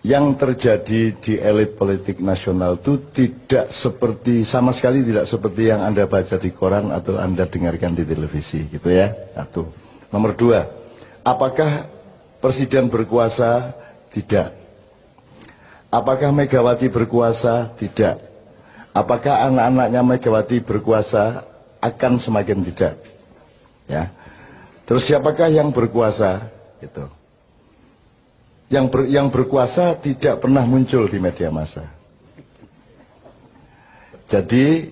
yang terjadi di elit politik nasional itu tidak seperti, sama sekali tidak seperti yang Anda baca di koran atau Anda dengarkan di televisi, gitu ya. Satu. Nomor dua, apakah presiden berkuasa? Tidak. Apakah Megawati berkuasa? Tidak. Apakah anak-anaknya Megawati berkuasa? Akan semakin tidak. Ya. Terus siapakah yang berkuasa? Gitu. Yang berkuasa tidak pernah muncul di media massa. Jadi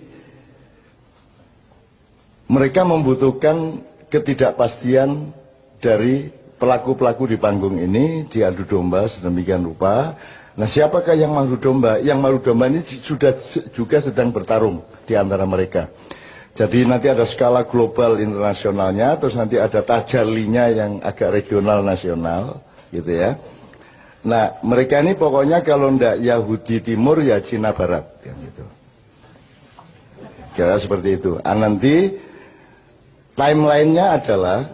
mereka membutuhkan ketidakpastian dari pelaku-pelaku di panggung ini, diadu domba sedemikian rupa. Nah, siapakah yang madu domba? Yang madu domba ini sudah juga sedang bertarung di antara mereka. Jadi nanti ada skala global internasionalnya, terus nanti ada tajalinya yang agak regional nasional, gitu ya. Nah, mereka ini pokoknya kalau ndak Yahudi Timur ya Cina Barat, yang gitu. Kira seperti itu. Nanti timelinenya adalah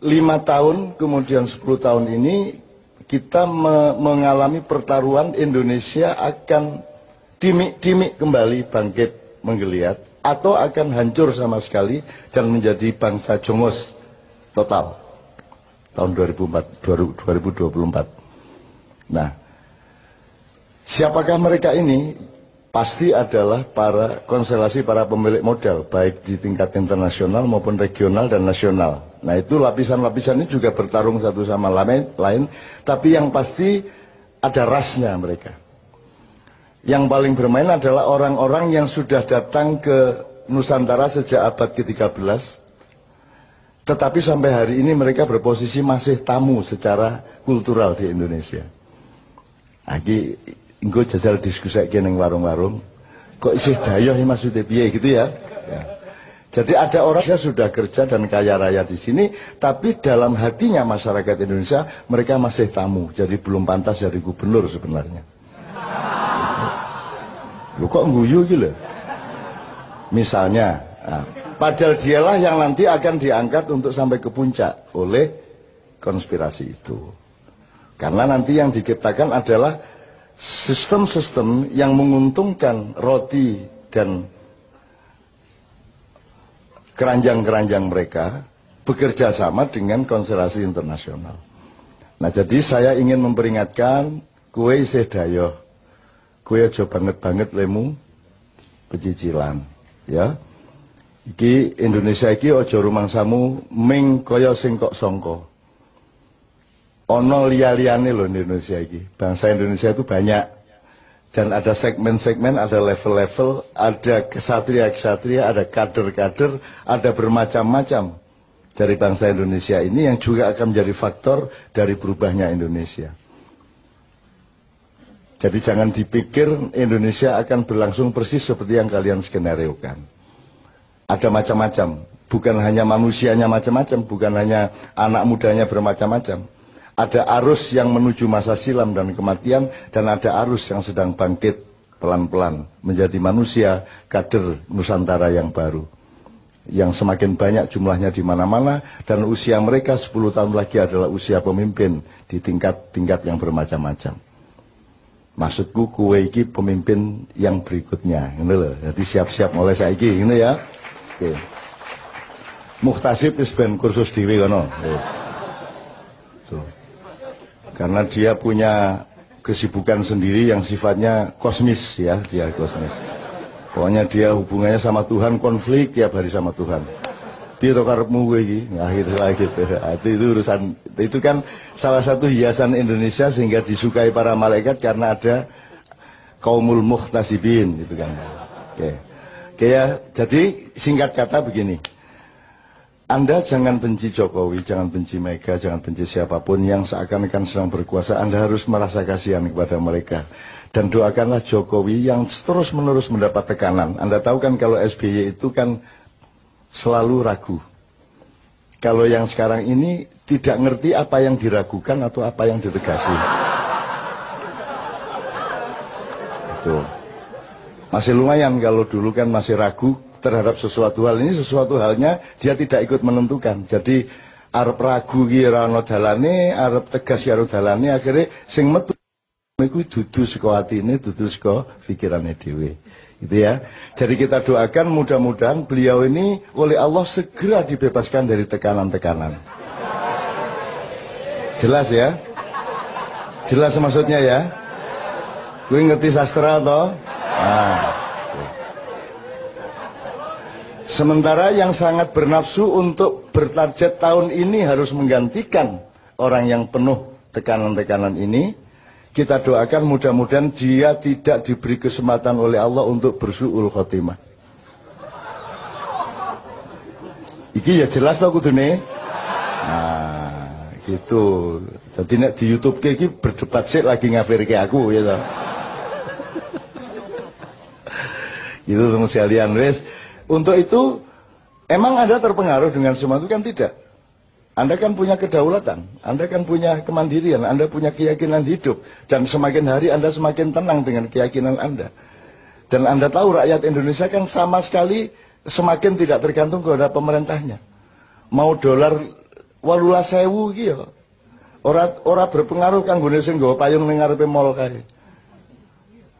5 tahun kemudian 10 tahun ini kita mengalami pertaruhan Indonesia akan dimik-dimik kembali bangkit menggeliat atau akan hancur sama sekali dan menjadi bangsa jongos total tahun 2024. Nah, siapakah mereka ini? Pasti adalah konstelasi para pemilik modal, baik di tingkat internasional maupun regional dan nasional. Nah, itu lapisan-lapisan ini juga bertarung satu sama lain, tapi yang pasti ada rasnya mereka. Yang paling bermain adalah orang-orang yang sudah datang ke Nusantara sejak abad ke-13, tetapi sampai hari ini mereka berposisi masih tamu secara kultural di Indonesia. Lagi engko jajal diskusi ning warung-warung, kok isih dayoh ya maksudnya piye gitu ya. Ya. Jadi ada orang yang sudah kerja dan kaya raya di sini, tapi dalam hatinya masyarakat Indonesia mereka masih tamu, jadi belum pantas jadi gubernur sebenarnya. Loh kok guyu gitu? Misalnya, padahal dialah yang nanti akan diangkat untuk sampai ke puncak oleh konspirasi itu. Karena nanti yang diciptakan adalah sistem-sistem yang menguntungkan roti dan keranjang-keranjang mereka bekerja sama dengan konstelasi internasional. Nah, jadi saya ingin memperingatkan, kowe isih dayoh, kowe aja banget-banget lemu pecicilan, ya. Iki Indonesia iki aja rumangsamu ming kaya sing kok sangka. Ono liya-liyane loh Indonesia ini. Bangsa Indonesia itu banyak. Dan ada segmen-segmen, ada level-level, ada kesatria-kesatria, ada kader-kader, ada bermacam-macam dari bangsa Indonesia ini yang juga akan menjadi faktor dari berubahnya Indonesia. Jadi jangan dipikir Indonesia akan berlangsung persis seperti yang kalian skenariokan. Ada macam-macam. Bukan hanya manusianya macam-macam, bukan hanya anak mudanya bermacam-macam. Ada arus yang menuju masa silam dan kematian, dan ada arus yang sedang bangkit pelan-pelan menjadi manusia kader Nusantara yang baru, yang semakin banyak jumlahnya di mana-mana, dan usia mereka 10 tahun lagi adalah usia pemimpin di tingkat-tingkat yang bermacam-macam. Maksudku kowe iki pemimpin yang berikutnya, ini loh. Jadi siap-siap mulai saiki, ini ya. Oke. Muhtasib wis ben kursus dhewe kono. Karena dia punya kesibukan sendiri yang sifatnya kosmis ya, dia kosmis. Pokoknya dia hubungannya sama Tuhan konflik tiap hari sama Tuhan. Piye to karepmu kowe iki? Nah gitu lagi gitu. Itu urusan, itu kan salah satu hiasan Indonesia sehingga disukai para malaikat karena ada kaumul muhtasibin gitu kan. Oke. Oke ya, jadi singkat kata begini. Anda jangan benci Jokowi, jangan benci Mega, jangan benci siapapun yang seakan-akan sedang berkuasa. Anda harus merasa kasihan kepada mereka. Dan doakanlah Jokowi yang terus-menerus mendapat tekanan. Anda tahu kan kalau SBY itu kan selalu ragu. Kalau yang sekarang ini tidak ngerti apa yang diragukan atau apa yang ditegasi. Itu. Masih lumayan kalau dulu kan masih ragu terhadap sesuatu hal. Ini sesuatu halnya dia tidak ikut menentukan. Jadi arep ragu ki ora ana dalane, arep tegas ya ora dalane, akhirnya sing metu iku dudu saka atine, dudu saka pikirane dhewe. Gitu ya. Jadi kita doakan mudah-mudahan beliau ini oleh Allah segera dibebaskan dari tekanan-tekanan. Jelas ya? Jelas maksudnya ya? Gue ngerti sastra toh? Nah. Sementara yang sangat bernafsu untuk bertarget tahun ini harus menggantikan orang yang penuh tekanan-tekanan ini, kita doakan mudah-mudahan dia tidak diberi kesempatan oleh Allah untuk bersu'ul khotimah. Iki ya jelas tau kudune. Nah, gitu. Jadi nek di YouTube iki berdebat sik lagi ngafirke aku ya toh. Gitu teman sekalian wes. Untuk itu emang Anda terpengaruh dengan semua itu kan tidak. Anda kan punya kedaulatan, Anda kan punya kemandirian, Anda punya keyakinan hidup. Dan semakin hari Anda semakin tenang dengan keyakinan Anda. Dan Anda tahu rakyat Indonesia kan sama sekali semakin tidak tergantung kepada pemerintahnya. Mau dolar 18.000 gitu. Ora berpengaruh kan gune sing nggawa payung ning ngarepe mall kae.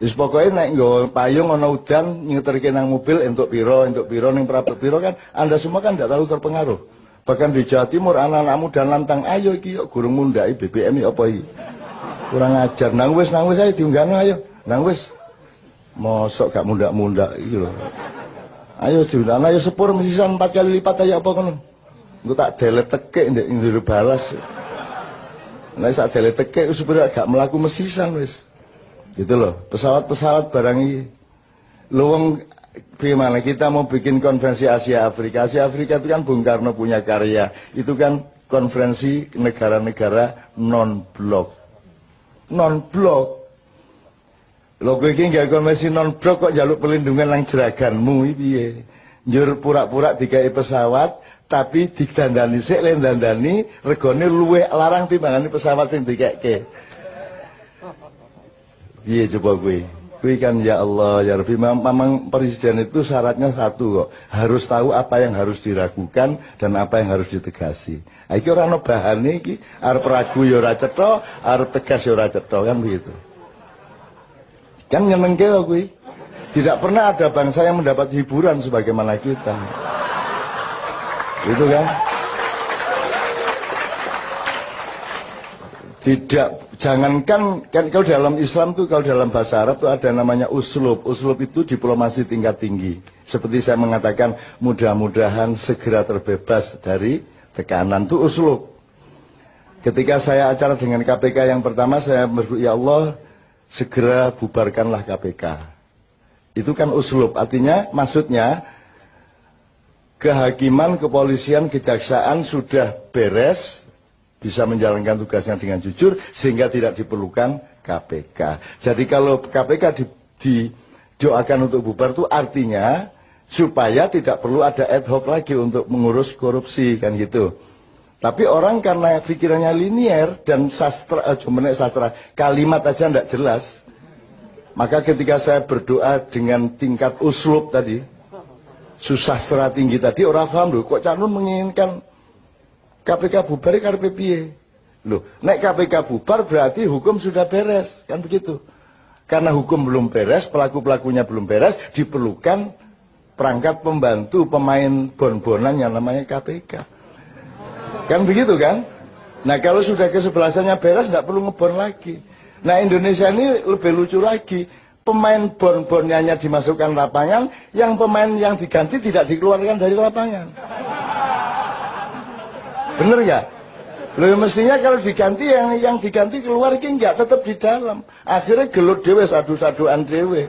Wis pokoke nek nggawa payung ana udan nyeterke nang mobil entuk piro ning prapet piro kan Anda semua kan tidak terlalu terpengaruh. Bahkan di Jawa Timur anak-anak muda lantang, ayo iki yuk gurung mundhaki BBM ya apa iki. Kurang ajar, nang wis ae diunggahno ayo. Nang wis. Mosok gak mundak-mundak iki lho. Ayo diunggahno ayo sepur mesisan 4 kali lipat ayo apa ngono. Engko tak delete tekek ndek njero balas. Nek tak delete tekek supaya gak mlaku mesisan wis. Gitu loh, pesawat-pesawat barang iki. Lho wong gimana kita mau bikin konferensi Asia Afrika? Asia Afrika itu kan Bung Karno punya karya. Itu kan konferensi negara-negara non-blok. Non-blok. Lho kowe iki nggak konferensi non-blok kok njaluk pelindungan nang jeraganmu iki piye? Njur pura-pura digawe pesawat tapi didandani sik le dandani regane luwih larang timbangane pesawat sing dikekke. Piye coba kowe? Kui kan ya Allah ya Rabbi, memang presiden itu syaratnya satu kok, harus tahu apa yang harus diragukan dan apa yang harus ditegasi. Iki ora ono bahane iki, arep ragu ya ora cetha, arep tegas ya ora cetha kan begitu. Kan nyenengke kok kuwi. Tidak pernah ada bangsa yang mendapat hiburan sebagaimana kita. Itu kan? Tidak, jangankan kan kalau dalam Islam tuh, kalau dalam bahasa Arab tuh ada namanya uslub. Uslub itu diplomasi tingkat tinggi. Seperti saya mengatakan, mudah-mudahan segera terbebas dari tekanan, itu uslub. Ketika saya acara dengan KPK yang pertama, saya berdoa, ya Allah, segera bubarkanlah KPK. Itu kan uslub, artinya maksudnya kehakiman, kepolisian, kejaksaan sudah beres, bisa menjalankan tugasnya dengan jujur sehingga tidak diperlukan KPK. Jadi kalau KPK didoakan untuk bubar itu artinya supaya tidak perlu ada ad hoc lagi untuk mengurus korupsi kan gitu. Tapi orang karena pikirannya linier dan sastra kalimat aja tidak jelas. Maka ketika saya berdoa dengan tingkat uslub tadi, susastra tinggi tadi, orang paham loh kok Cak Nun menginginkan KPK bubar karepe piye? Loh, nek KPK bubar berarti hukum sudah beres, kan begitu. Karena hukum belum beres, pelaku-pelakunya belum beres, diperlukan perangkat pembantu pemain bon-bonan yang namanya KPK. Kan begitu kan? Nah, kalau sudah kesebelasannya beres tidak perlu ngebon lagi. Nah, Indonesia ini lebih lucu lagi. Pemain bon-bonnya dimasukkan lapangan, yang pemain yang diganti tidak dikeluarkan dari lapangan. Bener nggak? Loh mestinya kalau diganti yang diganti keluar ini nggak tetap di dalam. Akhirnya gelut dewe sadu-saduan dewe.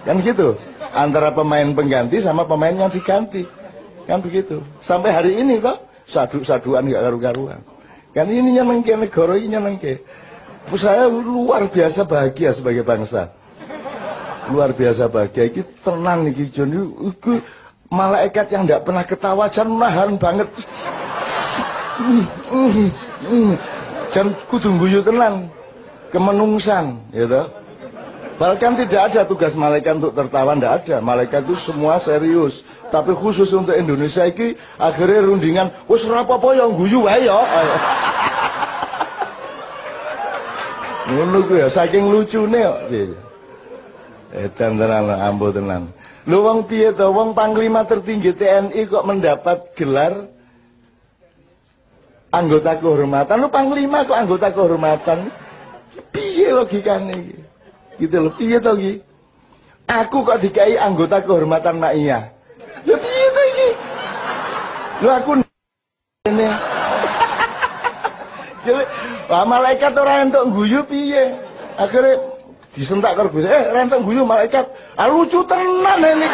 Kan gitu. Antara pemain pengganti sama pemain yang diganti. Kan begitu. Sampai hari ini toh sadu-saduan nggak karu-karuan. Kan ini nyenengke negara ini nyenengke. Saya luar biasa bahagia sebagai bangsa. Luar biasa bahagia. Ini tenang nih John. Ini malaikat yang nggak pernah ketawa jan nahan banget. Jan kudu guyu tenan kemenungsan gitu. Bahkan tidak ada tugas malaikat untuk tertawa, tidak ada. Malaikat itu semua serius. Tapi khusus untuk Indonesia ini akhirnya rundingan wis ora apa-apa yang guyu wae ya. Ngono ku ya saking lucune kok piye. Edan tenan ambo tenan. Lho wong piye to wong panglima tertinggi TNI kok mendapat gelar anggota kehormatan. Lu panglima kok anggota kehormatan. Piye logikane iki? Gitu lho, piye to iki? Aku kok dikai anggota kehormatan Mak Iya. Ya piye to iki? Lho aku ini. Jadi, malaikat ora entuk guyu piye? Akhirnya disentak karo Gus. Rentok guyu malaikat. Lucu tenan ini.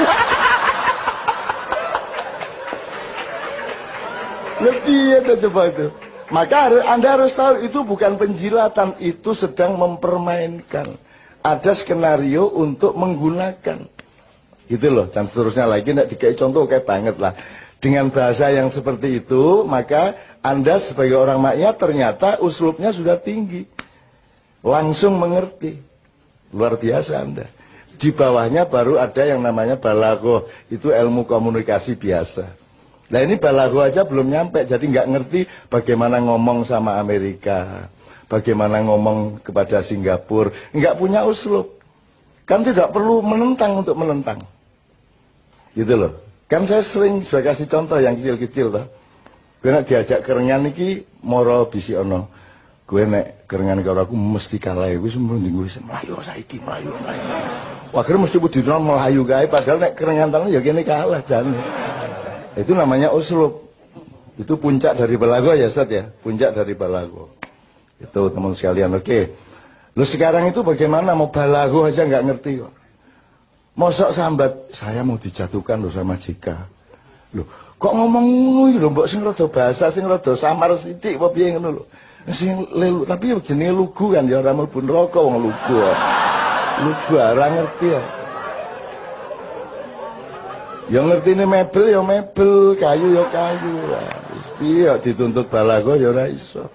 Lebih itu coba itu. Maka Anda harus tahu itu bukan penjilatan, itu sedang mempermainkan. Ada skenario untuk menggunakan. Gitu loh, dan seterusnya lagi. Nek dikai contoh kayak banget lah. Dengan bahasa yang seperti itu, maka Anda sebagai orang maknya ternyata uslubnya sudah tinggi. Langsung mengerti. Luar biasa Anda. Di bawahnya baru ada yang namanya balaghah. Itu ilmu komunikasi biasa. Nah ini balaghah aja belum nyampe. Jadi nggak ngerti bagaimana ngomong sama Amerika. Bagaimana ngomong kepada Singapura. Nggak punya uslub. Kan tidak perlu menentang untuk menentang. Gitu loh. Kan saya sering sudah kasih contoh yang kecil-kecil toh. Gue nak diajak kerengan iki moro bisi ono. Gue nek kerengan karo aku mesti kalah. Wis mending wis mlayu saiki mlayu. Akhirnya mesti budina melayu kae padahal nek kerengan tangan ya kene kalah jane. Itu namanya uslub. Itu puncak dari balaghah ya Ustaz ya. Puncak dari balaghah. Itu teman sekalian. Oke. Lu sekarang itu bagaimana mau balaghah aja nggak ngerti kok. Mosok sambat saya mau dijatuhkan loh sama Jika. Loh, kok ngomong ngono lho mbok sing rada bahasa sing rada samar sithik apa piye ngono lho. Sing lelu tapi jenenge lugu kan ya ora mlebu neraka wong lugu. Lugu ora ngerti ya. Yang ngerti ini mebel ya mebel, kayu ya kayu. Wis piye dituntut balaghah ya ora iso.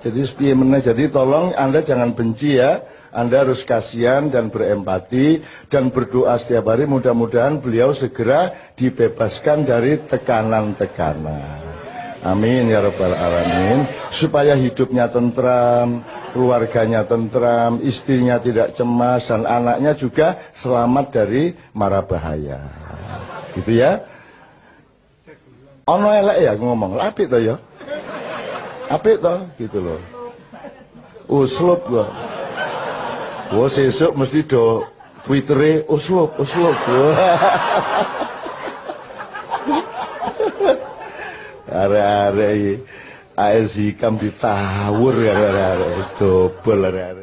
Jadi piye meneh, jadi tolong Anda jangan benci ya. Anda harus kasihan dan berempati dan berdoa setiap hari mudah-mudahan beliau segera dibebaskan dari tekanan-tekanan. Amin ya rabbal alamin. Supaya hidupnya tentram, keluarganya tentram, istrinya tidak cemas dan anaknya juga selamat dari mara bahaya. Gitu ya. Ono elek ya ngomong, apik to ya. Apik to gitu loh. Uslub gua. Wah sesuk mesti do Twittere uslub. Are-are AS Hikam ditawur ya are-are. Jobol are-are.